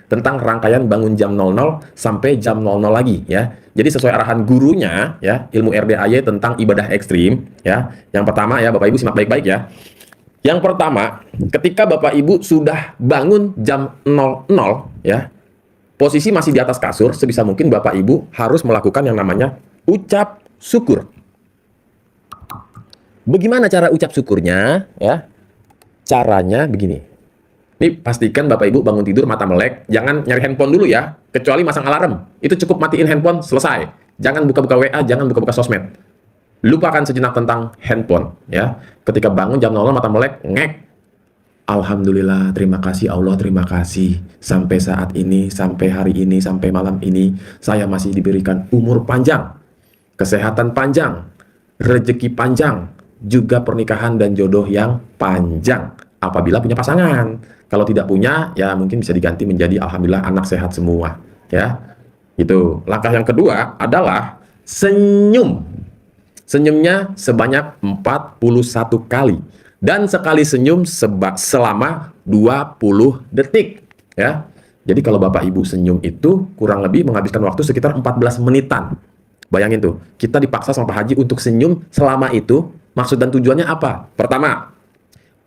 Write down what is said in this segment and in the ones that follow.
tentang rangkaian bangun jam 00 sampai jam 00 lagi ya. Jadi sesuai arahan gurunya ya, ilmu RDAY tentang ibadah ekstrim ya. Yang pertama ya, Bapak Ibu simak baik-baik ya. Yang pertama, ketika Bapak Ibu sudah bangun jam 00 ya, posisi masih di atas kasur, sebisa mungkin Bapak Ibu harus melakukan yang namanya ucap syukur. Bagaimana cara ucap syukurnya ya? Caranya begini. Ini pastikan Bapak Ibu bangun tidur mata melek, jangan nyari handphone dulu ya, kecuali masang alarm. Itu cukup matiin handphone, selesai. Jangan buka-buka WA, jangan buka-buka sosmed. Lupakan sejenak tentang handphone ya. Ketika bangun jam 00 mata melek, ngek. Alhamdulillah, terima kasih Allah, terima kasih. Sampai saat ini, sampai hari ini, sampai malam ini, saya masih diberikan umur panjang, kesehatan panjang, rezeki panjang, juga pernikahan dan jodoh yang panjang. Apabila punya pasangan. Kalau tidak punya, ya mungkin bisa diganti menjadi alhamdulillah anak sehat semua. Ya, itu. Langkah yang kedua adalah senyum. Senyumnya sebanyak 41 kali. Dan sekali senyum selama 20 detik. Ya. Jadi kalau Bapak Ibu senyum itu kurang lebih menghabiskan waktu sekitar 14 menitan. Bayangin tuh, kita dipaksa sama Pak Haji untuk senyum selama itu. Maksud dan tujuannya apa? Pertama,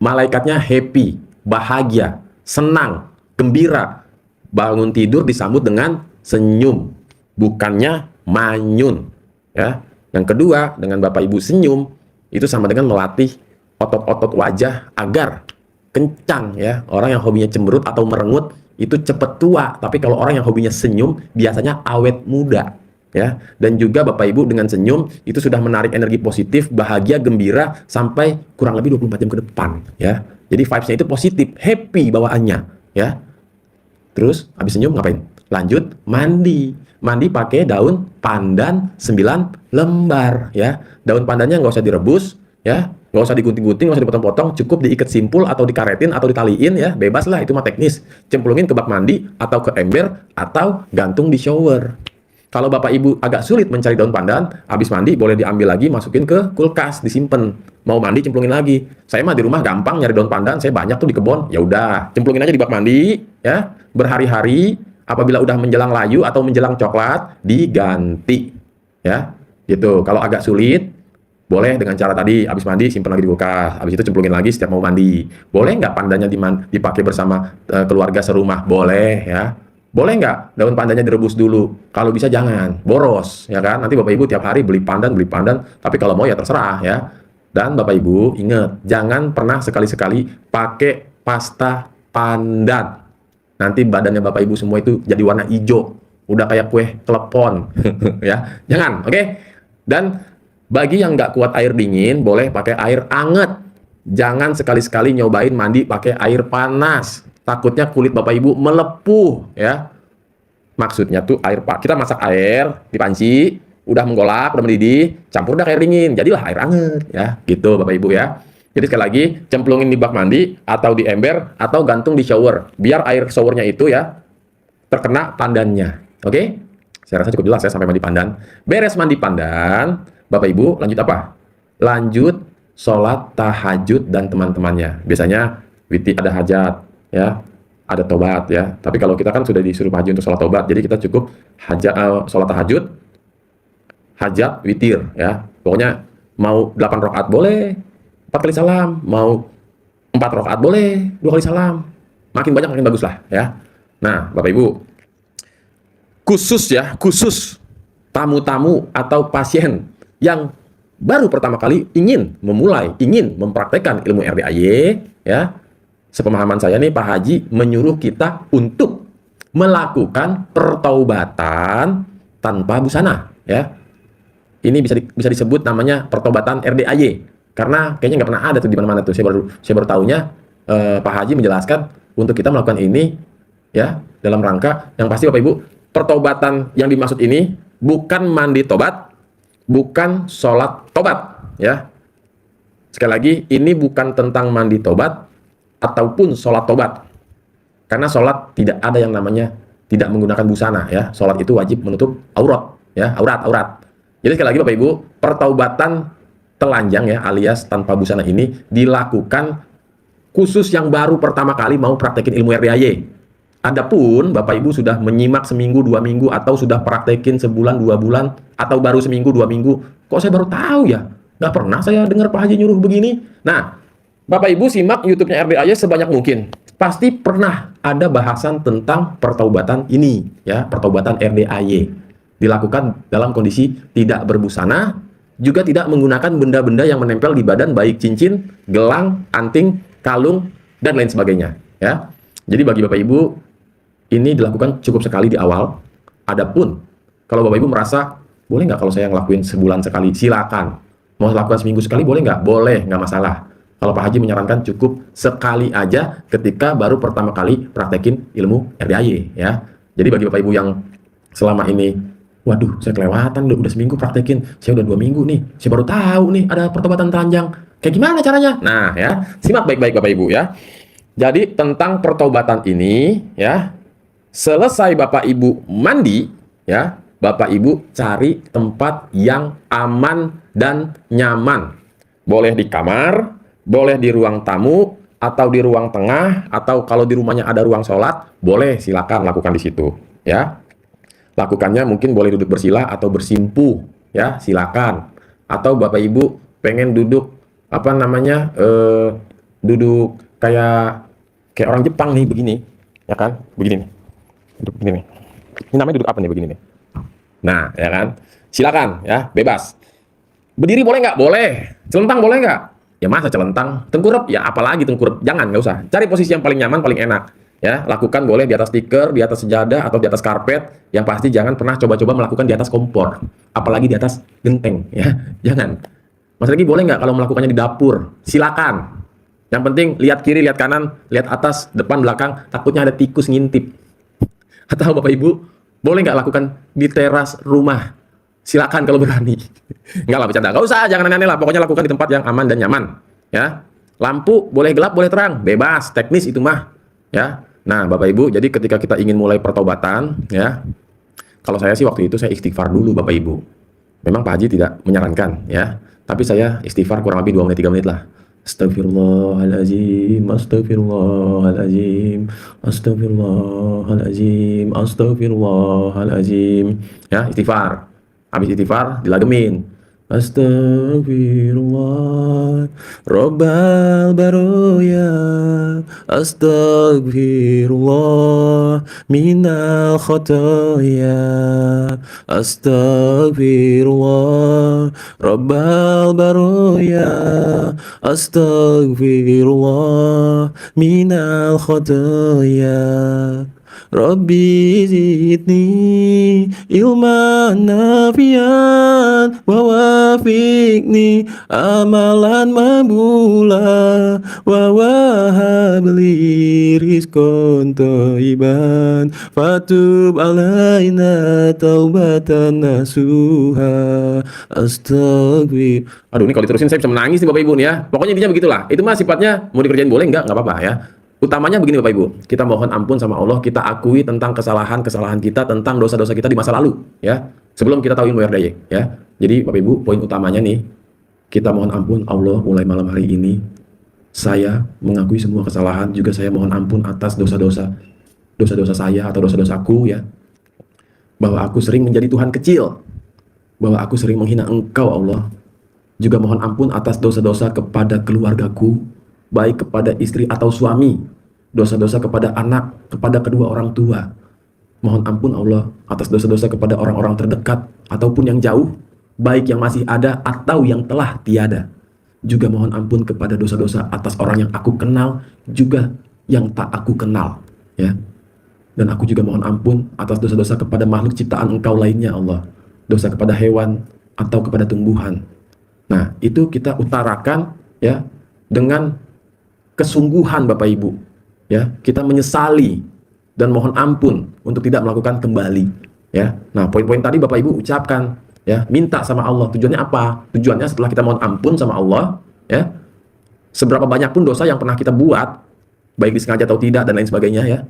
malaikatnya happy, bahagia, senang, gembira. Bangun tidur disambut dengan senyum, bukannya manyun. Ya. Yang kedua, dengan Bapak Ibu senyum, itu sama dengan melatih otot-otot wajah agar kencang ya. Orang yang hobinya cemberut atau merengut itu cepet tua, tapi kalau orang yang hobinya senyum biasanya awet muda. Ya, dan juga Bapak Ibu dengan senyum itu sudah menarik energi positif, bahagia, gembira sampai kurang lebih 24 jam ke depan ya. Jadi vibes-nya itu positif, happy bawaannya ya. Terus habis senyum ngapain? Lanjut mandi. Mandi pakai daun pandan 9 lembar ya. Daun pandannya nggak usah direbus ya, nggak usah digunting-gunting, nggak usah dipotong-potong, cukup diikat simpul atau dikaretin atau ditaliin ya, bebas lah, itu mah teknis. Cemplungin ke bak mandi atau ke ember atau gantung di shower. Kalau Bapak Ibu agak sulit mencari daun pandan, habis mandi boleh diambil lagi, masukin ke kulkas, disimpan. Mau mandi cemplungin lagi. Saya mah di rumah gampang nyari daun pandan, saya banyak tuh di kebun. Ya udah, cemplungin aja di bak mandi, ya. Berhari-hari, apabila udah menjelang layu atau menjelang coklat, diganti, ya. Gitu. Kalau agak sulit, boleh dengan cara tadi, habis mandi simpan lagi di kulkas, habis itu cemplungin lagi setiap mau mandi. Boleh nggak pandannya dipakai bersama keluarga serumah? Boleh, ya. Boleh nggak daun pandannya direbus dulu? Kalau bisa jangan, boros, ya kan? Nanti Bapak Ibu tiap hari beli pandan, tapi kalau mau ya terserah ya. Dan Bapak Ibu ingat, jangan pernah sekali-sekali pakai pasta pandan. Nanti badannya Bapak Ibu semua itu jadi warna hijau, udah kayak kue klepon, ya. Jangan, oke? Dan bagi yang nggak kuat air dingin, boleh pakai air anget. Jangan sekali-sekali nyobain mandi pakai air panas. Takutnya kulit Bapak Ibu melepuh ya. Maksudnya tuh kita masak air di panci, udah menggolak, udah mendidih, campur dah air dingin, jadilah air anget ya. Gitu Bapak Ibu ya. Jadi sekali lagi, cemplungin di bak mandi atau di ember atau gantung di shower, biar air showernya itu ya terkena pandannya. Oke? Saya rasa cukup jelas ya sampai mandi pandan. Beres mandi pandan, Bapak Ibu lanjut apa? Lanjut sholat tahajud dan teman-temannya. Biasanya ada hajat ya, ada tobat ya. Tapi kalau kita kan sudah disuruh Pak Haji untuk sholat tobat, jadi kita cukup sholat tahajud, hajat, witir ya. Pokoknya mau 8 rakaat boleh, 4 kali salam, mau 4 rakaat boleh, 2 kali salam. Makin banyak makin bagus lah ya. Nah, Bapak Ibu, khusus tamu-tamu atau pasien yang baru pertama kali ingin mempraktekkan ilmu RDAY ya. Sepemahaman saya nih, Pak Haji menyuruh kita untuk melakukan pertaubatan tanpa busana ya. Ini bisa disebut namanya pertobatan RDAY karena kayaknya nggak pernah ada tuh di mana-mana tuh. Saya baru tahunya Pak Haji menjelaskan untuk kita melakukan ini ya dalam rangka yang pasti Bapak Ibu, pertobatan yang dimaksud ini bukan mandi tobat, bukan sholat tobat ya. Sekali lagi, ini bukan tentang mandi tobat ataupun sholat tobat. Karena sholat tidak ada yang namanya tidak menggunakan busana ya. Sholat itu wajib menutup aurat ya, aurat. Jadi sekali lagi Bapak Ibu, pertaubatan telanjang ya alias tanpa busana ini dilakukan khusus yang baru pertama kali mau praktekin ilmu RDAY. Adapun Bapak Ibu sudah menyimak seminggu, 2 minggu, atau sudah praktekin sebulan, 2 bulan, atau baru seminggu, 2 minggu, kok saya baru tahu ya? Nggak pernah saya dengar Pak Haji nyuruh begini. Nah, Bapak Ibu simak YouTube-nya RDAY sebanyak mungkin. Pasti pernah ada bahasan tentang pertaubatan ini, ya, pertaubatan RDAY. Dilakukan dalam kondisi tidak berbusana, juga tidak menggunakan benda-benda yang menempel di badan, baik cincin, gelang, anting, kalung, dan lain sebagainya, ya. Jadi bagi Bapak Ibu, ini dilakukan cukup sekali di awal. Adapun kalau Bapak Ibu merasa, boleh nggak kalau saya ngelakuin sebulan sekali? Silakan. Mau lakukan seminggu sekali boleh nggak? Boleh, nggak masalah. Kalau Pak Haji menyarankan cukup sekali aja ketika baru pertama kali praktekin ilmu RDAY, ya. Jadi bagi Bapak Ibu yang selama ini, waduh, saya kelewatan, udah seminggu praktekin, saya udah 2 minggu nih, saya baru tahu nih ada pertobatan telanjang. Kayak gimana caranya? Nah, ya, simak baik-baik Bapak Ibu, ya. Jadi tentang pertobatan ini, ya, selesai Bapak Ibu mandi, ya, Bapak Ibu cari tempat yang aman dan nyaman. Boleh di kamar, boleh di ruang tamu, atau di ruang tengah, atau kalau di rumahnya ada ruang sholat, boleh silakan lakukan di situ, ya. Lakukannya mungkin boleh duduk bersila atau bersimpuh, ya, silakan. Atau Bapak Ibu pengen duduk apa namanya, duduk kayak orang Jepang nih, begini, ya kan, begini nih. Duduk begini. Ini namanya duduk apa nih begini nih? Nah, ya kan? Silakan, ya, bebas. Berdiri boleh nggak? Boleh. Celentang boleh nggak? Ya masa celentang? Tengkurap? Ya apalagi tengkurap. Jangan, nggak usah. Cari posisi yang paling nyaman, paling enak. Ya, lakukan boleh di atas tikar, di atas sejadah, atau di atas karpet. Yang pasti jangan pernah coba-coba melakukan di atas kompor. Apalagi di atas genteng, ya. Jangan. Mas lagi boleh nggak kalau melakukannya di dapur? Silakan. Yang penting lihat kiri, lihat kanan, lihat atas, depan, belakang. Takutnya ada tikus ngintip. Atau Bapak Ibu, boleh nggak lakukan di teras rumah? Silakan kalau berani. Nggak lah, bercanda. Nggak usah, jangan aneh-aneh lah. Pokoknya lakukan di tempat yang aman dan nyaman. Ya, lampu boleh gelap, boleh terang, bebas. Teknis itu mah. Ya, nah Bapak Ibu, jadi ketika kita ingin mulai pertobatan, ya, kalau saya sih waktu itu saya istighfar dulu Bapak Ibu. Memang Pak Haji tidak menyarankan, ya, tapi saya istighfar kurang lebih 2 menit 3 menit lah. Astagfirullahaladzim, astagfirullahaladzim, astagfirullahaladzim, astagfirullahaladzim. Ya, istighfar. Habis istighfar, dilademin. Astagfirullah, Rabbal Baroya, Astagfirullah, minal khotoya, Astagfirullah, Rabbal Baroya, Astagfirullah, minal khotoya. Rabbi zidni ilman nafian wa wafiqni amalan mabula wa wahabli rizqan thayyiban fatub alaina taubatan nasuha astagfir. Aduh, ini kalau diterusin saya bisa menangis nih Bapak Ibu nih ya. Pokoknya intinya begitulah. Itu mah sifatnya mau dikerjain boleh enggak apa-apa ya. Utamanya begini Bapak Ibu, kita mohon ampun sama Allah, kita akui tentang kesalahan-kesalahan kita, tentang dosa-dosa kita di masa lalu, ya. Sebelum kita tahu ilmu RDAY, ya. Jadi Bapak Ibu, poin utamanya nih, kita mohon ampun Allah mulai malam hari ini. Saya mengakui semua kesalahan, juga saya mohon ampun atas dosa-dosa saya atau dosa-dosaku, ya. Bahwa aku sering menjadi Tuhan kecil, bahwa aku sering menghina Engkau Allah. Juga mohon ampun atas dosa-dosa kepada keluargaku, baik kepada istri atau suami, dosa-dosa kepada anak, kepada kedua orang tua. Mohon ampun Allah atas dosa-dosa kepada orang-orang terdekat ataupun yang jauh, baik yang masih ada atau yang telah tiada. Juga mohon ampun kepada dosa-dosa atas orang yang aku kenal, juga yang tak aku kenal, ya. Dan aku juga mohon ampun atas dosa-dosa kepada makhluk ciptaan Engkau lainnya Allah, dosa kepada hewan atau kepada tumbuhan. Nah, itu kita utarakan, ya, dengan kesungguhan Bapak Ibu, ya, kita menyesali dan mohon ampun untuk tidak melakukan kembali, ya. Nah, poin-poin tadi Bapak Ibu ucapkan, ya, minta sama Allah. Tujuannya apa? Tujuannya setelah kita mohon ampun sama Allah, ya, seberapa banyak pun dosa yang pernah kita buat, baik disengaja atau tidak dan lain sebagainya, ya,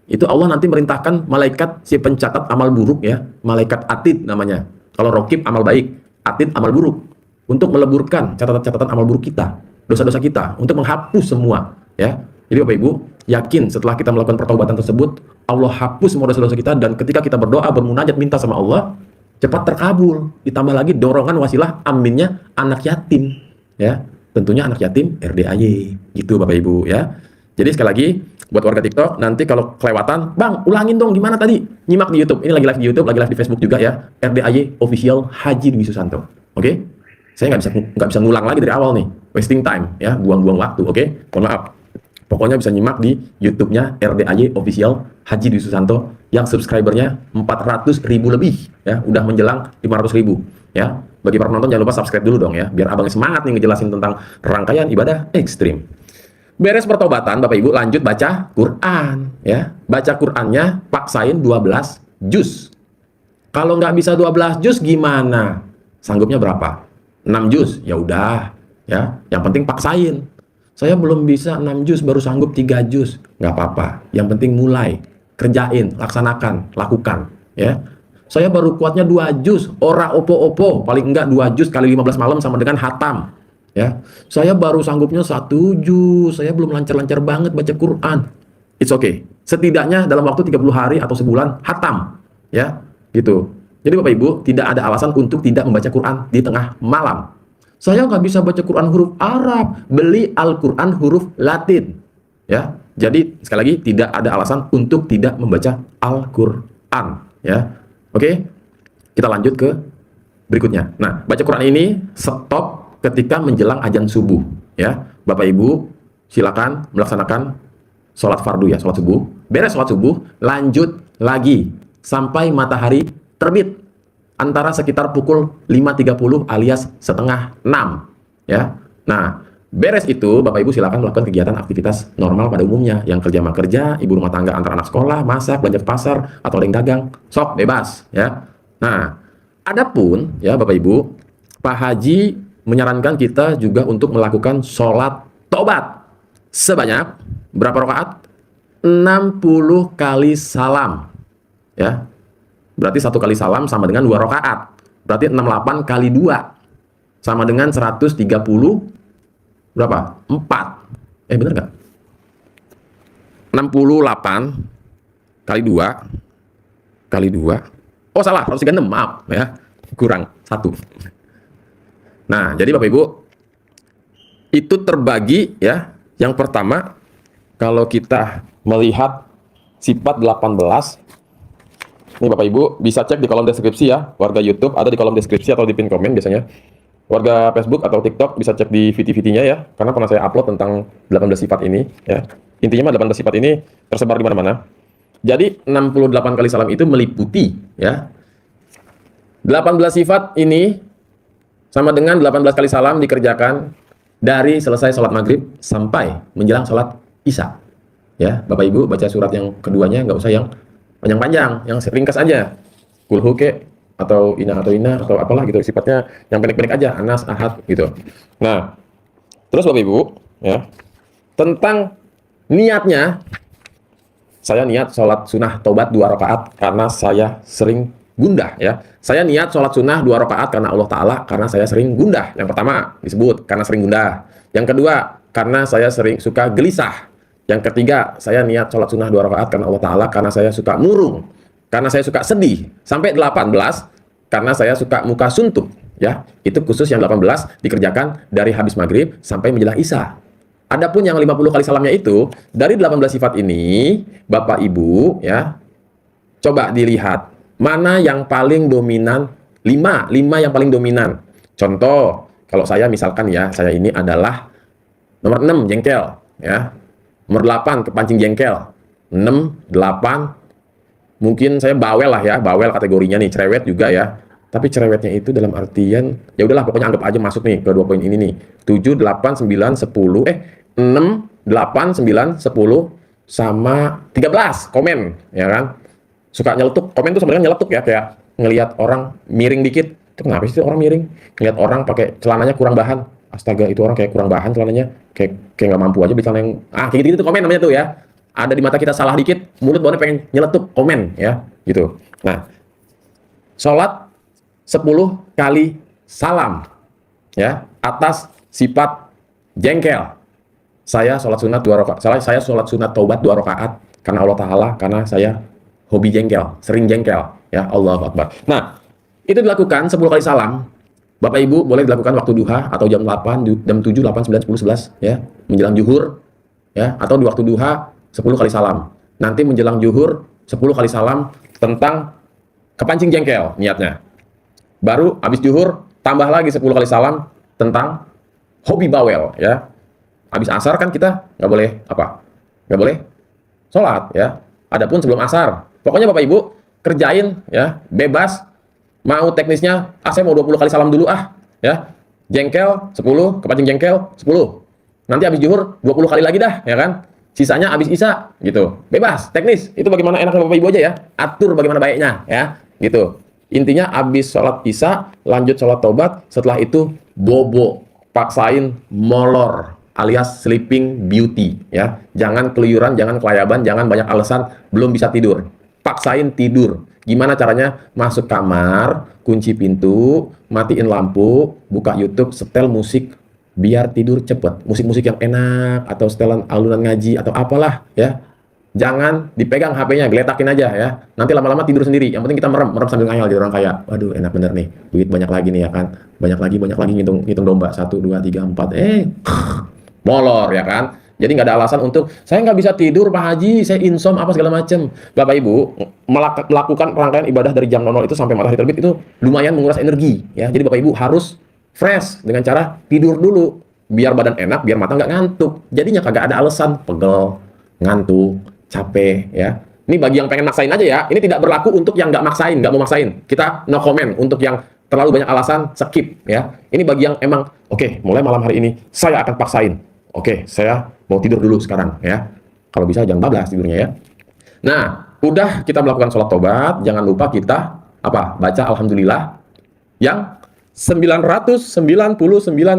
itu Allah nanti merintahkan malaikat si pencatat amal buruk, ya, malaikat atid namanya. Kalau rokib amal baik, atid amal buruk, untuk meleburkan catatan-catatan amal buruk kita, dosa-dosa kita, untuk menghapus semua, ya. Jadi Bapak Ibu, yakin setelah kita melakukan pertobatan tersebut, Allah hapus semua dosa-dosa kita, dan ketika kita berdoa, bermunajat, minta sama Allah, cepat terkabul. Ditambah lagi dorongan wasilah aminnya anak yatim, ya. Tentunya anak yatim RDAY, gitu Bapak Ibu ya. Jadi sekali lagi buat warga TikTok, nanti kalau kelewatan, Bang, ulangin dong gimana tadi? Nyimak di YouTube. Ini lagi live di YouTube, lagi live di Facebook juga ya. RDAY Official Haji Dwi Susanto. Oke? Saya nggak bisa ngulang lagi dari awal nih, wasting time ya, buang-buang waktu. Oke? Mohon maaf. Pokoknya bisa nyimak di YouTube-nya RDAY Official Haji Dwi Susanto yang subscribernya 400.000 lebih ya, udah menjelang 500.000 ya. Bagi para penonton jangan lupa subscribe dulu dong ya, biar abangnya semangat nih ngejelasin tentang rangkaian ibadah ekstrim. Beres pertobatan, Bapak Ibu lanjut baca Quran ya. Baca Qurannya paksain 12 juz. Kalau nggak bisa 12 juz gimana? Sanggupnya berapa? 6 juz. Ya udah ya, yang penting paksain. Saya belum bisa 6 juz, baru sanggup 3 juz. Nggak apa-apa. Yang penting mulai, kerjain, laksanakan, lakukan ya. Saya baru kuatnya 2 juz, ora opo-opo, paling enggak 2 juz kali 15 malam sama dengan hatam. Ya, saya baru sanggupnya 1 juz, saya belum lancar-lancar banget baca Quran. It's okay. Setidaknya dalam waktu 30 hari atau sebulan hatam. Ya, gitu. Jadi Bapak Ibu, tidak ada alasan untuk tidak membaca Quran di tengah malam. Saya nggak bisa baca Quran huruf Arab, beli Al-Quran huruf Latin. Ya, jadi sekali lagi tidak ada alasan untuk tidak membaca Al-Quran. Ya. Oke, kita lanjut ke berikutnya. Nah, baca Quran ini stop ketika menjelang azan subuh. Ya, Bapak Ibu silakan melaksanakan sholat fardu ya, sholat subuh. Beres sholat subuh, lanjut lagi sampai matahari terbit antara sekitar pukul 5.30 alias setengah 6. Ya, nah beres itu Bapak Ibu silakan melakukan kegiatan aktivitas normal pada umumnya, yang kerja mah kerja, ibu rumah tangga antar anak sekolah, masak, belanja ke pasar, atau ada yang dagang, sok bebas ya. Nah, adapun ya Bapak Ibu, Pak Haji menyarankan kita juga untuk melakukan sholat tobat sebanyak berapa rakaat? 60 kali salam ya. Berarti 1 kali salam sama dengan 2 rakaat. Berarti 68 kali 2 sama dengan 130 berapa? 4. Bener nggak? 68 kali 2 kali 2. Oh salah, 136, maaf ya. Kurang 1. Nah, jadi Bapak Ibu itu terbagi ya. Yang pertama, kalau kita melihat sifat 18, ini Bapak Ibu bisa cek di kolom deskripsi ya. Warga YouTube ada di kolom deskripsi atau di pin komen biasanya. Warga Facebook atau TikTok bisa cek di VT-VT-nya ya, karena pernah saya upload tentang 18 sifat ini ya. Intinya mah 18 sifat ini tersebar di mana-mana. Jadi 68 kali salam itu meliputi ya 18 sifat ini, sama dengan 18 kali salam dikerjakan dari selesai sholat maghrib sampai menjelang sholat isya. Ya, Bapak Ibu baca surat yang keduanya nggak usah yang panjang-panjang, yang ringkas aja. Kulhu ke atau ina atau apalah gitu, sifatnya yang pendek-pendek aja, Anas, Ahad gitu. Nah, terus Bapak Ibu ya, tentang niatnya, saya niat sholat sunnah taubat 2 rakaat karena saya sering gundah ya. Saya niat sholat sunnah 2 rakaat karena Allah Ta'ala, karena saya sering gundah. Yang pertama disebut karena sering gundah. Yang kedua karena saya sering suka gelisah. Yang ketiga, saya niat sholat sunnah 2 rakaat karena Allah Ta'ala, karena saya suka murung, karena saya suka sedih. Sampai 18 karena saya suka muka suntuk ya. Itu khusus yang 18 dikerjakan dari habis maghrib sampai menjelang isya. Adapun yang 50 kali salamnya itu dari 18 sifat ini, Bapak Ibu ya, coba dilihat mana yang paling dominan. 5 yang paling dominan. Contoh, kalau saya misalkan ya, saya ini adalah nomor 6 jengkel ya. Nomor 8 kepancing jengkel. 6, 8 mungkin saya bawel lah ya, bawel kategorinya nih, cerewet juga ya. Tapi cerewetnya itu dalam artian ya udahlah, pokoknya anggap aja masuk nih ke 2 poin ini nih. 7, 8, 9, 10 6, 8, 9, 10 sama 13 komen ya kan. Suka nyeletuk, komen tuh sebenarnya nyeletuk ya, kayak ngelihat orang miring dikit. Itu kenapa sih orang miring? Ngelihat orang pakai celananya kurang bahan. Astaga, itu orang kayak kurang bahan celananya, kayak nggak mampu aja beli celana yang kayak gitu-gitu tuh komen namanya tuh ya. Ada di mata kita salah dikit, mulut bawahnya pengen nyeletuk, komen ya, gitu. Nah, sholat 10 kali salam ya atas sifat jengkel. Saya sholat sunat 2 rakaat. Saya sholat sunat taubat 2 rakaat karena Allah Ta'ala, karena saya hobi jengkel, sering jengkel. Ya, Allahu Akbar. Nah, itu dilakukan 10 kali salam. Bapak Ibu boleh dilakukan waktu duha atau jam 8, jam 7, 8, 9, 10, 11 ya, menjelang zuhur ya, atau di waktu duha 10 kali salam. Nanti menjelang zuhur 10 kali salam tentang kepancing jengkel niatnya. Baru habis zuhur tambah lagi 10 kali salam tentang hobi bawel ya. Habis asar kan kita nggak boleh apa? Nggak boleh sholat ya. Adapun sebelum asar, pokoknya Bapak Ibu kerjain ya, bebas. Mau teknisnya, saya mau 20 kali salam dulu ya. Jengkel 10, kepancing jengkel 10. Nanti habis zuhur 20 kali lagi dah, ya kan? Sisanya habis isya gitu. Bebas, teknis. Itu bagaimana enaknya Bapak Ibu aja ya. Atur bagaimana baiknya ya, gitu. Intinya habis sholat isya, lanjut sholat tobat, setelah itu bobo, paksain molor alias sleeping beauty ya. Jangan keluyuran, jangan kelayaban, jangan banyak alasan belum bisa tidur. Paksain tidur. Gimana caranya? Masuk kamar, kunci pintu, matiin lampu, buka YouTube, setel musik biar tidur cepet. Musik-musik yang enak atau setelan alunan ngaji atau apalah ya. Jangan dipegang HP-nya, geletakin aja ya. Nanti lama-lama tidur sendiri. Yang penting kita merem sambil ngayal jadi orang kaya. Waduh, enak bener nih. Duit banyak lagi nih ya kan. Banyak lagi ngitung domba. 1 2 3 4. Molor ya kan. Jadi nggak ada alasan untuk saya nggak bisa tidur Pak Haji, saya insom apa segala macam. Bapak Ibu melakukan rangkaian ibadah dari jam 00 itu sampai matahari terbit itu lumayan menguras energi ya. Jadi Bapak Ibu harus fresh dengan cara tidur dulu biar badan enak, biar mata nggak ngantuk. Jadinya kagak ada alasan pegel, ngantuk, capek ya. Ini bagi yang pengen maksain aja ya. Ini tidak berlaku untuk yang nggak maksain, nggak mau maksain. Kita no comment. Untuk yang terlalu banyak alasan skip ya. Ini bagi yang emang oke, mulai malam hari ini saya akan paksain. Oke, saya mau tidur dulu sekarang ya. Kalau bisa jangan bablas tidurnya ya. Nah, udah kita melakukan sholat tobat, jangan lupa kita apa? Baca alhamdulillah yang 999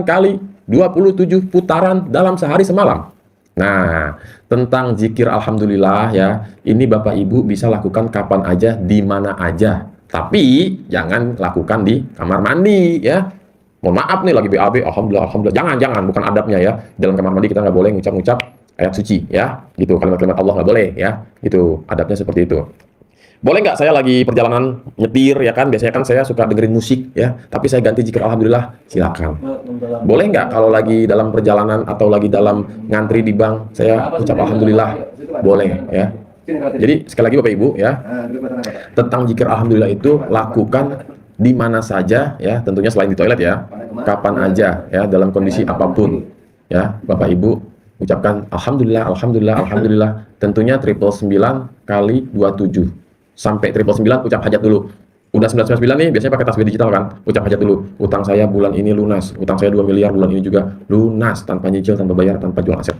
kali 27 putaran dalam sehari semalam. Nah, tentang zikir alhamdulillah ya, ini Bapak Ibu bisa lakukan kapan aja, di mana aja. Tapi jangan lakukan di kamar mandi ya. Mohon maaf nih lagi BAB, alhamdulillah. Jangan, bukan adabnya ya. Dalam kamar mandi kita nggak boleh ngucap-ngucap ayat suci ya. Gitu, kalimat-kalimat Allah nggak boleh ya. Gitu, adabnya seperti itu. Boleh nggak saya lagi perjalanan nyetir ya kan? Biasanya kan saya suka dengerin musik ya. Tapi saya ganti zikir alhamdulillah, silakan. Boleh nggak kalau lagi dalam perjalanan atau lagi dalam ngantri di bank, saya ucap alhamdulillah? Boleh ya. Jadi sekali lagi Bapak Ibu ya, tentang zikir alhamdulillah itu lakukan di mana saja ya, tentunya selain di toilet ya, kapan aja ya, dalam kondisi apapun ya, Bapak Ibu ucapkan alhamdulillah, tentunya 999 kali 27 sampai 999 ucap hajat dulu. Udah 999 nih biasanya pakai tasbih digital kan, ucap hajat dulu. Utang saya bulan ini lunas, utang saya 2 miliar bulan ini juga lunas, tanpa nyicil, tanpa bayar, tanpa jual aset.